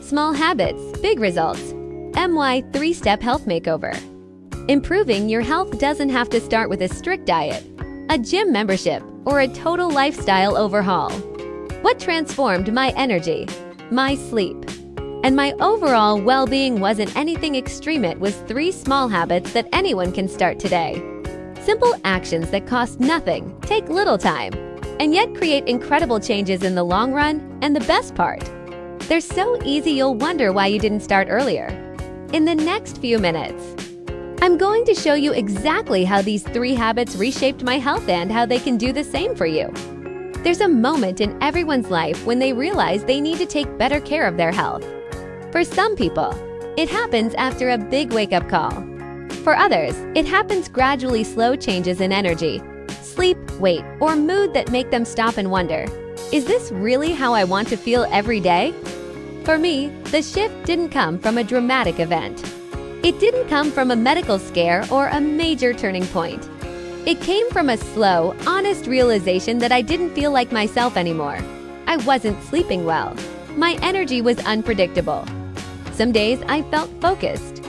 Small habits, big results. MY 3-Step Health Makeover. Improving your health doesn't have to start with a strict diet, a gym membership, or a total lifestyle overhaul. What transformed my energy, my sleep, and my overall well-being wasn't anything extreme. It was 3 small habits that anyone can start today. Simple actions that cost nothing, take little time, and yet create incredible changes in the long run. And the best part, they're so easy you'll wonder why you didn't start earlier. In the next few minutes, I'm going to show you exactly how these 3 habits reshaped my health and how they can do the same for you. There's a moment in everyone's life when they realize they need to take better care of their health. For some people, it happens after a big wake-up call. For others, it happens gradually. Slow changes in energy, sleep, weight, or mood that make them stop and wonder, is this really how I want to feel every day? For me, the shift didn't come from a dramatic event. It didn't come from a medical scare or a major turning point. It came from a slow, honest realization that I didn't feel like myself anymore. I wasn't sleeping well. My energy was unpredictable. Some days I felt focused.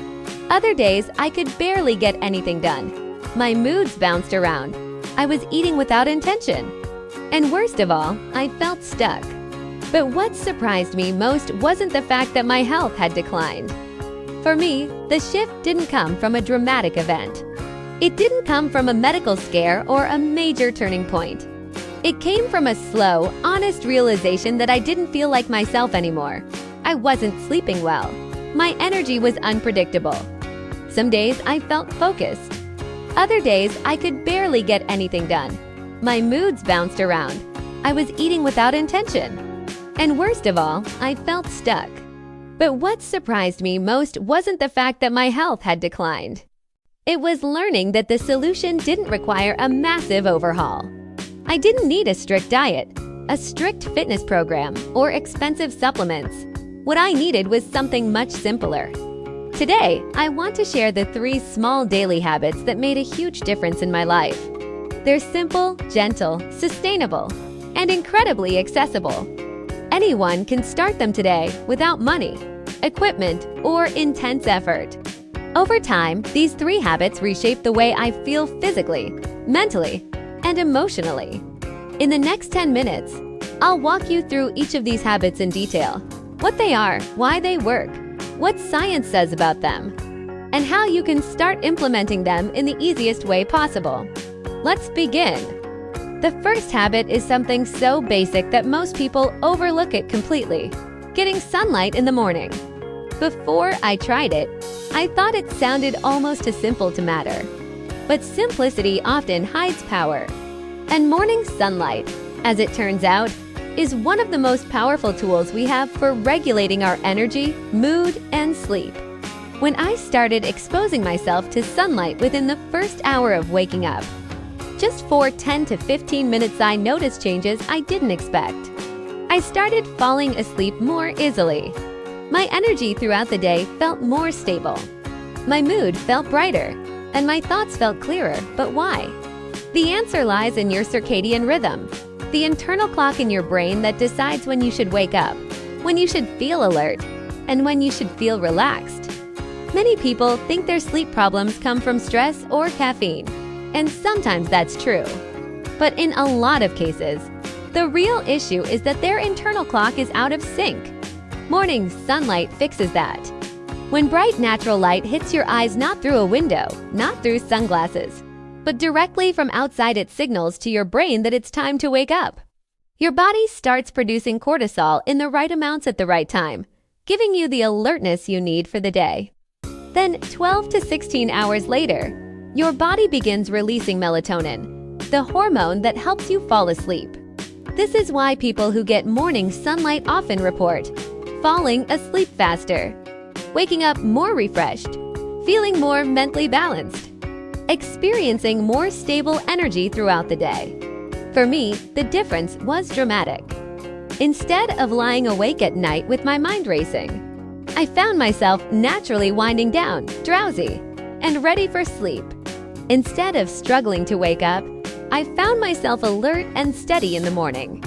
Other days I could barely get anything done. My moods bounced around. I was eating without intention. And worst of all, I felt stuck. But what surprised me most wasn't the fact that my health had declined. For me, the shift didn't come from a dramatic event. It didn't come from a medical scare or a major turning point. It came from a slow, honest realization that I didn't feel like myself anymore. I wasn't sleeping well. My energy was unpredictable. Some days I felt focused. Other days I could barely get anything done. My moods bounced around. I was eating without intention. And worst of all, I felt stuck. But what surprised me most wasn't the fact that my health had declined. It was learning that the solution didn't require a massive overhaul. I didn't need a strict diet, a strict fitness program, or expensive supplements. What I needed was something much simpler. Today, I want to share the 3 small daily habits that made a huge difference in my life. They're simple, gentle, sustainable, and incredibly accessible. Anyone can start them today without money, equipment, or intense effort. Over time, these 3 habits reshape the way I feel physically, mentally, and emotionally. In the next 10 minutes, I'll walk you through each of these habits in detail, what they are, why they work, what science says about them, and how you can start implementing them in the easiest way possible. Let's begin. The first habit is something so basic that most people overlook it completely: getting sunlight in the morning. Before I tried it, I thought it sounded almost too simple to matter. But simplicity often hides power. And morning sunlight, as it turns out, is one of the most powerful tools we have for regulating our energy, mood, and sleep. When I started exposing myself to sunlight within the first hour of waking up, just for 10 to 15 minutes, I noticed changes I didn't expect. I started falling asleep more easily. My energy throughout the day felt more stable. My mood felt brighter, and my thoughts felt clearer. But why? The answer lies in your circadian rhythm, the internal clock in your brain that decides when you should wake up, when you should feel alert, and when you should feel relaxed. Many people think their sleep problems come from stress or caffeine, and sometimes that's true. But in a lot of cases, the real issue is that their internal clock is out of sync. Morning sunlight fixes that. When bright natural light hits your eyes not through a window, not through sunglasses, but directly from outside, it signals to your brain that it's time to wake up. Your body starts producing cortisol in the right amounts at the right time, giving you the alertness you need for the day. Then 12 to 16 hours later, your body begins releasing melatonin, the hormone that helps you fall asleep. This is why people who get morning sunlight often report falling asleep faster, waking up more refreshed, feeling more mentally balanced, experiencing more stable energy throughout the day. For me, the difference was dramatic. Instead of lying awake at night with my mind racing, I found myself naturally winding down, drowsy, and ready for sleep. Instead of struggling to wake up, I found myself alert and steady in the morning.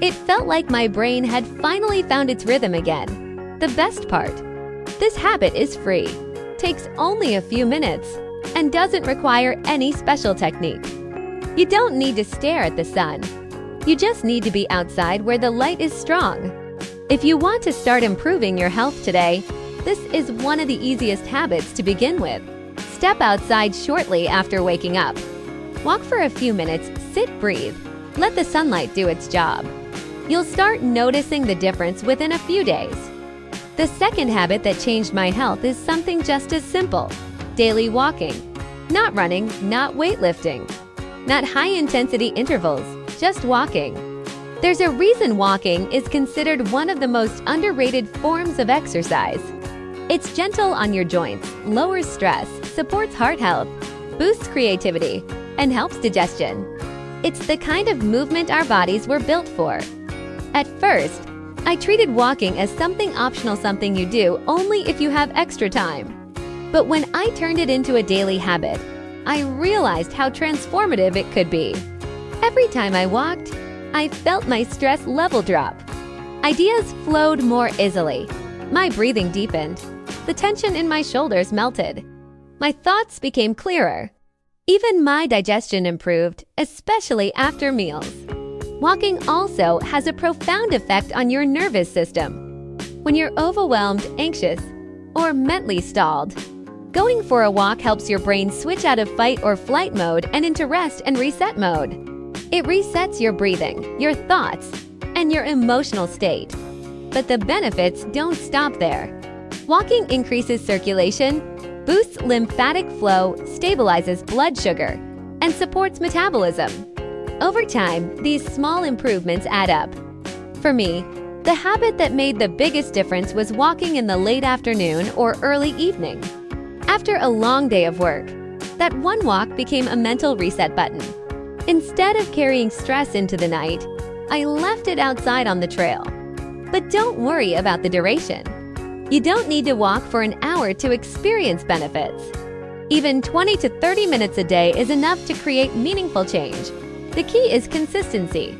It felt like my brain had finally found its rhythm again. The best part: this habit is free, takes only a few minutes, and doesn't require any special technique. You don't need to stare at the sun. You just need to be outside where the light is strong. If you want to start improving your health today, this is one of the easiest habits to begin with. Step outside shortly after waking up. Walk for a few minutes, sit, breathe. Let the sunlight do its job. You'll start noticing the difference within a few days. The second habit that changed my health is something just as simple: daily walking. Not running, not weightlifting, not high-intensity intervals, just walking. There's a reason walking is considered one of the most underrated forms of exercise. It's gentle on your joints, lowers stress, supports heart health, boosts creativity, and helps digestion. It's the kind of movement our bodies were built for. At first, I treated walking as something optional, something you do only if you have extra time. But when I turned it into a daily habit, I realized how transformative it could be. Every time I walked, I felt my stress level drop. Ideas flowed more easily. My breathing deepened. The tension in my shoulders melted. My thoughts became clearer. Even my digestion improved, especially after meals. Walking also has a profound effect on your nervous system. When you're overwhelmed, anxious, or mentally stalled, going for a walk helps your brain switch out of fight or flight mode and into rest and reset mode. It resets your breathing, your thoughts, and your emotional state. But the benefits don't stop there. Walking increases circulation, boosts lymphatic flow, stabilizes blood sugar, and supports metabolism. Over time, these small improvements add up. For me, the habit that made the biggest difference was walking in the late afternoon or early evening. After a long day of work, that one walk became a mental reset button. Instead of carrying stress into the night, I left it outside on the trail. But don't worry about the duration. You don't need to walk for an hour to experience benefits. Even 20 to 30 minutes a day is enough to create meaningful change. The key is consistency.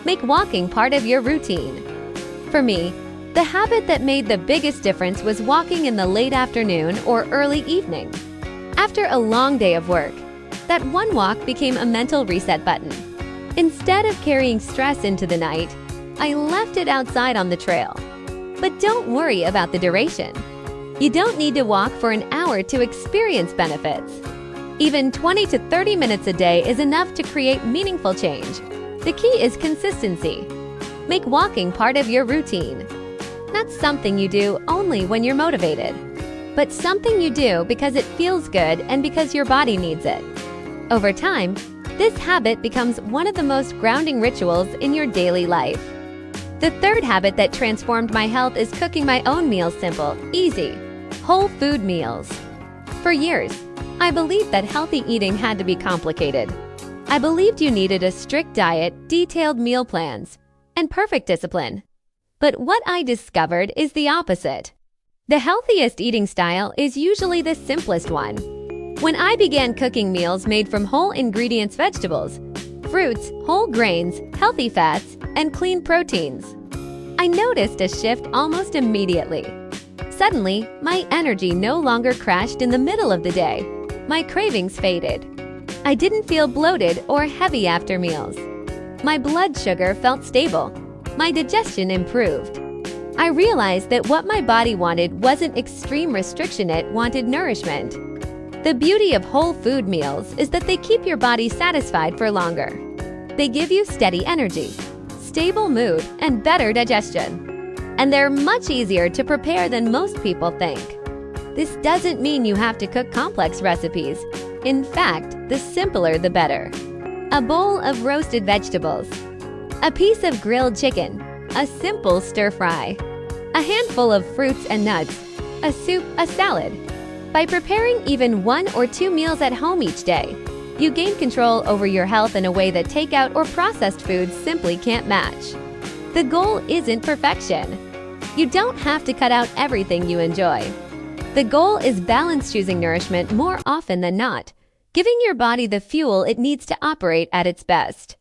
Make walking part of your routine. For me, the habit that made the biggest difference was walking in the late afternoon or early evening. After a long day of work, that one walk became a mental reset button. Instead of carrying stress into the night, I left it outside on the trail. But don't worry about the duration. You don't need to walk for an hour to experience benefits. Even 20 to 30 minutes a day is enough to create meaningful change. The key is consistency. Make walking part of your routine. Not something you do only when you're motivated, but something you do because it feels good and because your body needs it. Over time, this habit becomes one of the most grounding rituals in your daily life. The third habit that transformed my health is cooking my own meals simple, easy, whole food meals. For years, I believed that healthy eating had to be complicated. I believed you needed a strict diet, detailed meal plans, and perfect discipline. But what I discovered is the opposite. The healthiest eating style is usually the simplest one. When I began cooking meals made from whole ingredients, vegetables, fruits, whole grains, healthy fats, and clean proteins, I noticed a shift almost immediately. Suddenly, my energy no longer crashed in the middle of the day. My cravings faded. I didn't feel bloated or heavy after meals. My blood sugar felt stable. My digestion improved. I realized that what my body wanted wasn't extreme restriction, it wanted nourishment. The beauty of whole food meals is that they keep your body satisfied for longer. They give you steady energy, stable mood, and better digestion. And they're much easier to prepare than most people think. This doesn't mean you have to cook complex recipes. In fact, the simpler the better. A bowl of roasted vegetables, a piece of grilled chicken, a simple stir-fry, a handful of fruits and nuts, a soup, a salad. By preparing even 1 or 2 meals at home each day, you gain control over your health in a way that takeout or processed foods simply can't match. The goal isn't perfection. You don't have to cut out everything you enjoy. The goal is balance, choosing nourishment more often than not, giving your body the fuel it needs to operate at its best.